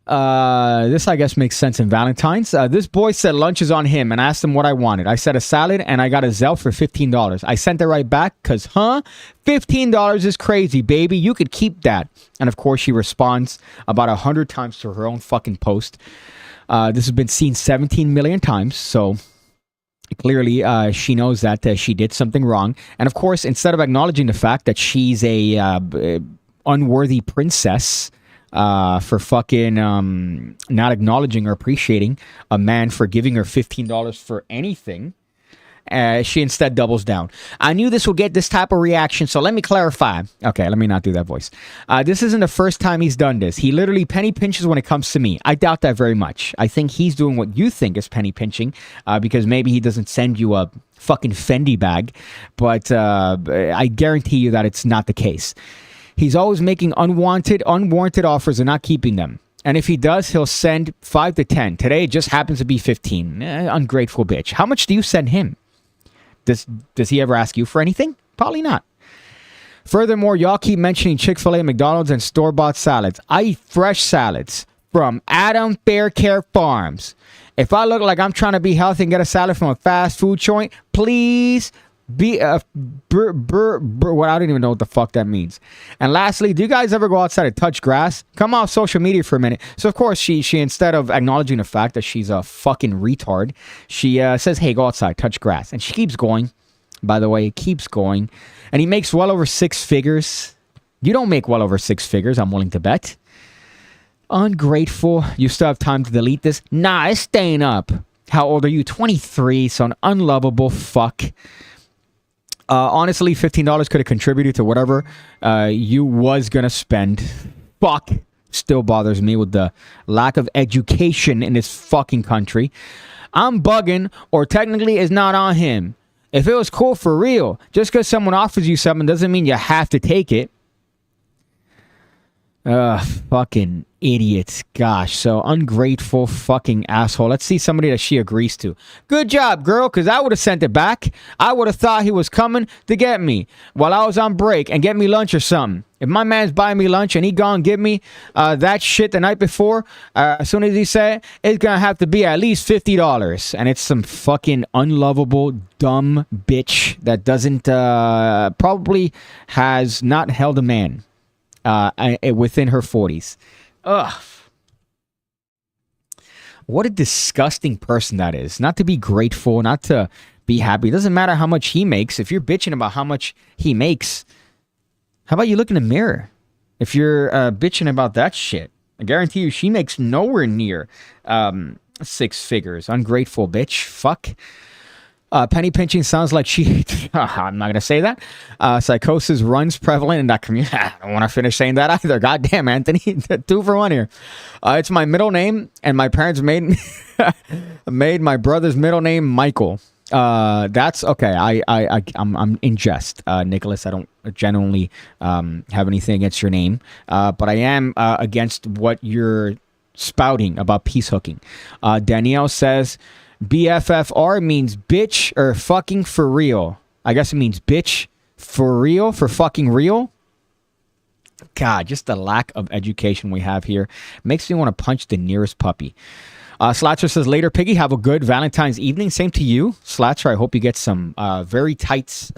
S1: This, I guess, makes sense in Valentine's. This boy said lunch is on him and asked him what I wanted. I said a salad and I got a Zelle for $15. I sent it right back because, $15 is crazy, baby. You could keep that. And of course, she responds about 100 times to her own fucking post. This has been seen 17 million times. So clearly, she knows that she did something wrong. And of course, instead of acknowledging the fact that she's a unworthy princess, for fucking not acknowledging or appreciating a man for giving her $15 for anything, she instead doubles down. I knew this would get this type of reaction, so let me clarify. Okay, let me not do that voice. This isn't the first time he's done this. He literally penny pinches when it comes to me. I doubt that very much. I think he's doing what you think is penny pinching, because maybe he doesn't send you a fucking Fendi bag, but I guarantee you that it's not the case. He's always making unwarranted offers and not keeping them. And if he does, he'll send 5 to 10. Today, it just happens to be 15. Ungrateful bitch. How much do you send him? Does he ever ask you for anything? Probably not. Furthermore, y'all keep mentioning Chick-fil-A, McDonald's, and store-bought salads. I eat fresh salads from Adam Fair Care Farms. If I look like I'm trying to be healthy and get a salad from a fast food joint, please be what I don't even know what the fuck that means. And lastly, do you guys ever go outside and touch grass? Come off social media for a minute. So of course she instead of acknowledging the fact that she's a fucking retard, she says, hey, go outside, touch grass. And she keeps going. By the way, keeps going. And he makes well over 6 figures. You don't make well over 6 figures, I'm willing to bet. Ungrateful. You still have time to delete this? Nah, it's staying up. How old are you? 23, so an unlovable fuck. Honestly, $15 could have contributed to whatever you was going to spend. Fuck. Still bothers me with the lack of education in this fucking country. I'm bugging, or technically it's not on him. If it was cool for real, just because someone offers you something doesn't mean you have to take it. Fucking idiots. Gosh, so ungrateful fucking asshole. Let's see somebody that she agrees to. Good job, girl, because I would have sent it back. I would have thought he was coming to get me while I was on break and get me lunch or something. If my man's buying me lunch and he gone give me that shit the night before, as soon as he said, it's going to have to be at least $50. And it's some fucking unlovable, dumb bitch that doesn't, probably has not held a man within her 40s. Ugh. What a disgusting person that is. Not to be grateful, not to be happy. It doesn't matter how much he makes. If you're bitching about how much he makes, how about you look in the mirror? If you're bitching about that shit, I guarantee you she makes nowhere near 6 figures. Ungrateful bitch. Fuck. Penny pinching sounds like she... I'm not going to say that. Psychosis runs prevalent in that community. I don't want to finish saying that either. Goddamn, Anthony. 2 for 1 here. It's my middle name, and my parents made my brother's middle name Michael. That's okay. I'm in jest, Nicholas. I don't genuinely have anything against your name, but I am against what you're spouting about peace hooking. Danielle says... BFFR means bitch or fucking for real. I guess it means bitch for real, for fucking real. God, just the lack of education we have here makes me want to punch the nearest puppy. Slatcher says, later, Piggy, have a good Valentine's evening. Same to you, Slatcher. I hope you get some very tight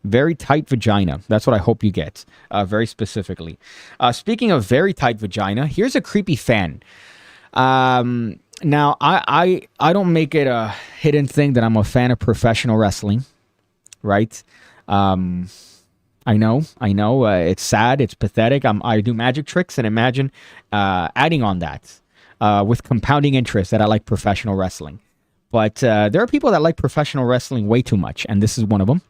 S1: vagina. That's what I hope you get, very specifically. Speaking of very tight vagina, here's a creepy fan. Now, I don't make it a hidden thing that I'm a fan of professional wrestling, right? I know. It's sad. It's pathetic. I do magic tricks, and imagine adding on that with compounding interest that I like professional wrestling. But there are people that like professional wrestling way too much, and this is one of them.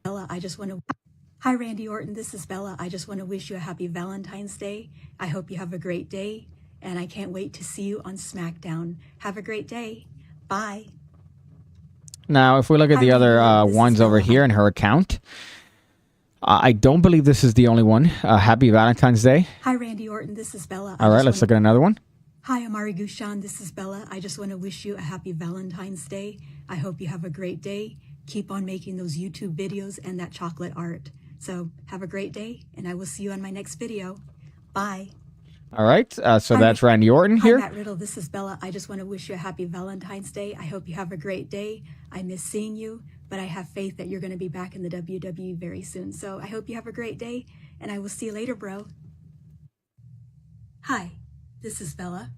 S9: Bella, I just want to... Hi, Randy Orton. This is Bella. I just want to wish you a happy Valentine's Day. I hope you have a great day, and I can't wait to see you on SmackDown. Have a great day. Bye.
S1: Now, if we look at the other ones over here in her account, I don't believe this is the only one. Happy Valentine's Day.
S9: Hi, Randy Orton. This is Bella.
S1: All right, let's look at another one.
S9: Hi, Amari Gushan. This is Bella. I just want to wish you a happy Valentine's Day. I hope you have a great day. Keep on making those YouTube videos and that chocolate art. So have a great day, and I will see you on my next video. Bye.
S1: All right, so that's Randy Orton here.
S9: Hi, Matt Riddle. This is Bella. I just want to wish you a happy Valentine's Day. I hope you have a great day. I miss seeing you, but I have faith that you're going to be back in the WWE very soon. So I hope you have a great day, and I will see you later, bro. Hi, this is Bella.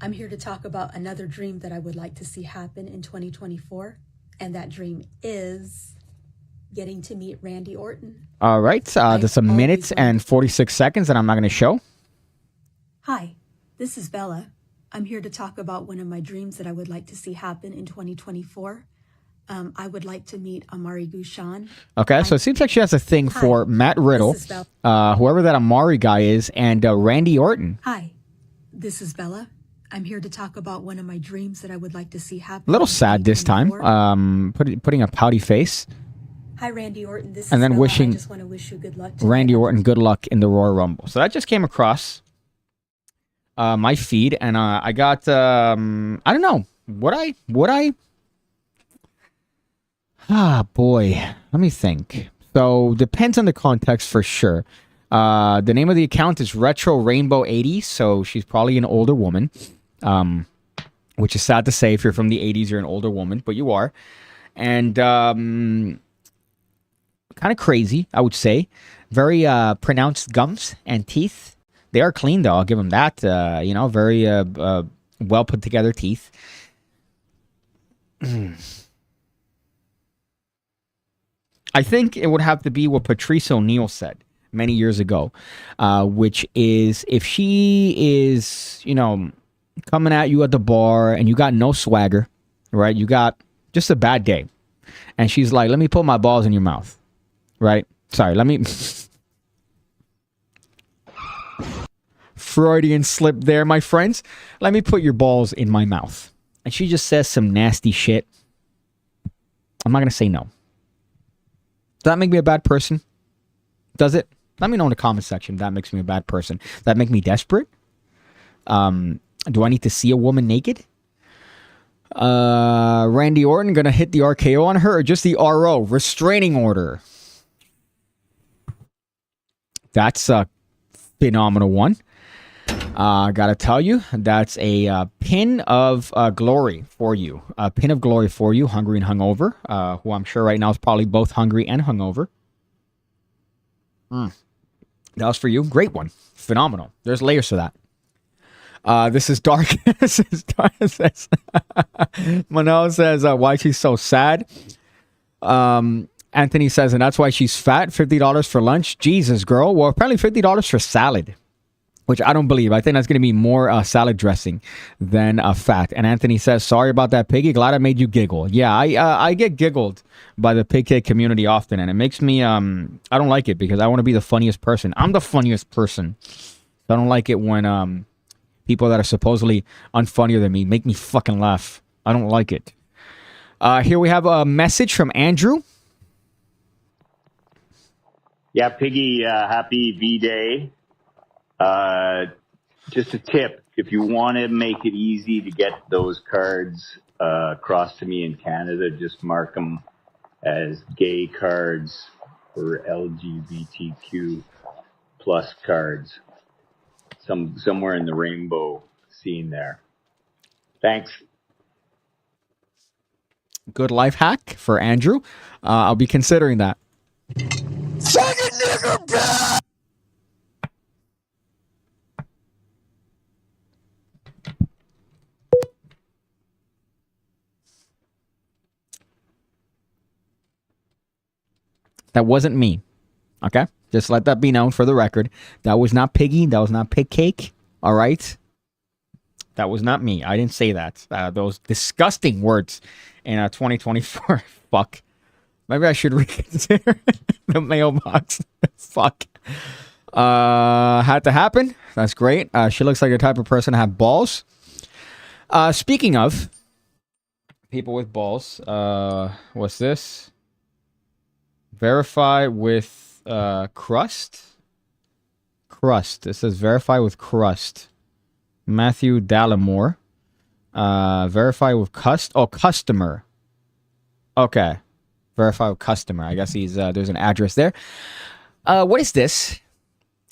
S9: I'm here to talk about another dream that I would like to see happen in 2024, and that dream is getting to meet Randy Orton. All right,
S1: there's a minute and 46 seconds that I'm not going to show.
S9: Hi, this is Bella. I'm here to talk about one of my dreams that I would like to see happen in 2024. I would like to meet Amari Gushan.
S1: Okay, so it seems like she has a thing for Matt Riddle, whoever that Amari guy is, and Randy Orton.
S9: Hi, this is Bella. I'm here to talk about one of my dreams that I would like to see happen.
S1: A little sad this time, putting a pouty face.
S9: Hi, Randy Orton. This
S1: and
S9: is
S1: then
S9: Bella.
S1: wishing
S9: I just want to wish you good luck
S1: Randy Orton good luck in the Royal Rumble. So that just came across my feed, and I got I don't know, would I boy, let me think. So depends on the context for sure. The name of the account is Retro Rainbow 80, so she's probably an older woman, which is sad to say. If you're from the 80s, you're an older woman, but you are. And kind of crazy, I would say. Very pronounced gums and teeth. They are clean, though. I'll give them that. Very well put together teeth. I think it would have to be what Patrice O'Neal said many years ago, which is if she is, coming at you at the bar and you got no swagger, right? You got just a bad day. And she's like, let me put my balls in your mouth, right? Sorry, let me... Freudian slip there, my friends. Let me put your balls in my mouth. And she just says some nasty shit. I'm not going to say no. Does that make me a bad person? Does it? Let me know in the comment section if that makes me a bad person. Does that make me desperate? Do I need to see a woman naked? Randy Orton going to hit the RKO on her or just the RO? Restraining order. That's a phenomenal one. Gotta tell you, that's a pin of glory for you. A pin of glory for you, hungry and hungover. Who I'm sure right now is probably both hungry and hungover. That was for you. Great one. Phenomenal. There's layers to that. This is dark. This is dark. Manel says, why she's so sad. Anthony says, and that's why she's fat. $50 for lunch. Jesus, girl. Well, apparently $50 for salad, which I don't believe. I think that's going to be more salad dressing than fat. And Anthony says, sorry about that, Piggy. Glad I made you giggle. Yeah, I get giggled by the PigCake community often, and it makes me, I don't like it because I want to be the funniest person. I'm the funniest person. So I don't like it when people that are supposedly unfunnier than me make me fucking laugh. I don't like it. Here we have a message from Andrew.
S10: Yeah, Piggy, happy V-Day. Just a tip, if you want to make it easy to get those cards across to me in Canada, just mark them as gay cards or LGBTQ plus cards. somewhere in the rainbow scene there. Thanks.
S1: Good life hack for Andrew. I'll be considering that. That wasn't me. Okay? Just let that be known for the record. That was not Piggy. That was not PigCake. All right? That was not me. I didn't say that. Those disgusting words in 2024. Fuck. Maybe I should reconsider the mailbox. Fuck. Had to happen. That's great. She looks like the type of person to have balls. Speaking of people with balls, what's this? Verify with crust. Crust. It says verify with crust. Matthew Dallimore. Verify with customer. Okay. Verify with customer. I guess he's there's an address there. What is this?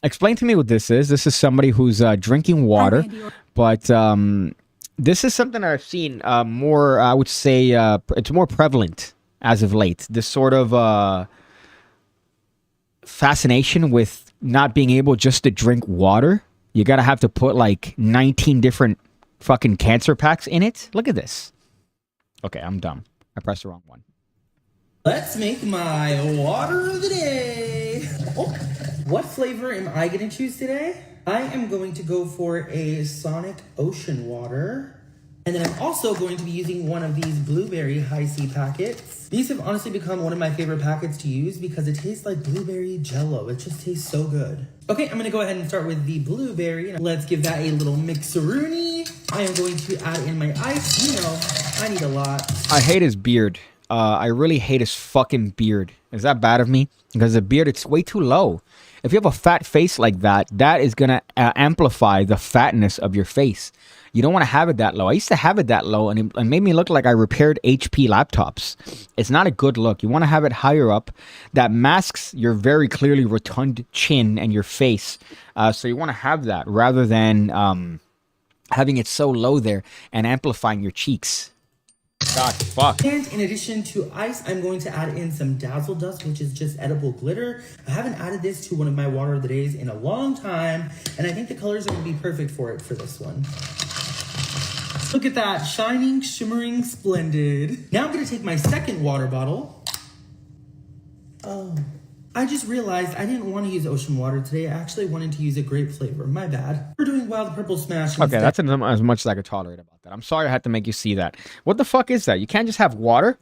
S1: Explain to me what this is. This is somebody who's drinking water, but this is something that I've seen more. I would say it's more prevalent as of late. This sort of fascination with not being able just to drink water. You gotta have to put like 19 different fucking cancer packs in it. Look at this. Okay, I'm dumb. I pressed the wrong one.
S11: Let's make my water of the day. Oh, what flavor am I going to choose today? I am going to go for a Sonic Ocean Water. And then I'm also going to be using one of these blueberry high C packets. These have honestly become one of my favorite packets to use because it tastes like blueberry jello. It just tastes so good. Okay, I'm going to go ahead and start with the blueberry. Let's give that a little mixeroony. I am going to add in my ice. You know, I need a lot.
S1: I hate his beard. I really hate his fucking beard. Is that bad of me? Because the beard, it's way too low. If you have a fat face like that, that is going to amplify the fatness of your face. You don't want to have it that low. I used to have it that low, and it made me look like I repaired HP laptops. It's not a good look. You want to have it higher up. That masks your very clearly rotund chin and your face. So you want to have that rather than having it so low there and amplifying your cheeks. God, fuck.
S11: And in addition to ice, I'm going to add in some Dazzle Dust, which is just edible glitter. I haven't added this to one of my water of the days in a long time, and I think the colors are going to be perfect for it for this one. Look at that, shining, shimmering, splendid. Now I'm going to take my second water bottle. Oh, I just realized I didn't want to use ocean water today. I actually wanted to use a grape flavor. My bad. We're doing Wild Purple Smash instead.
S1: Okay, that's as much as I could tolerate about that. I'm sorry I had to make you see that. What the fuck is that? You can't just have water?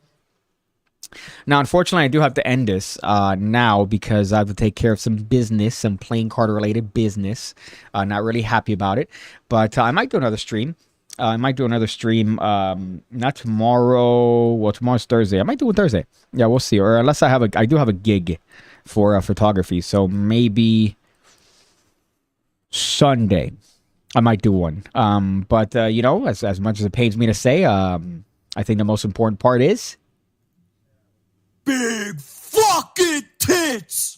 S1: Now, unfortunately, I do have to end this now because I have to take care of some business, some playing card related business. Not really happy about it, but I might do another stream. Not tomorrow. Well, tomorrow's Thursday. I might do it Thursday. Yeah, we'll see. Or unless I do have a gig for photography, so maybe Sunday I might do one. But you know, as much as it pains me to say, I think the most important part is
S7: big fucking tits.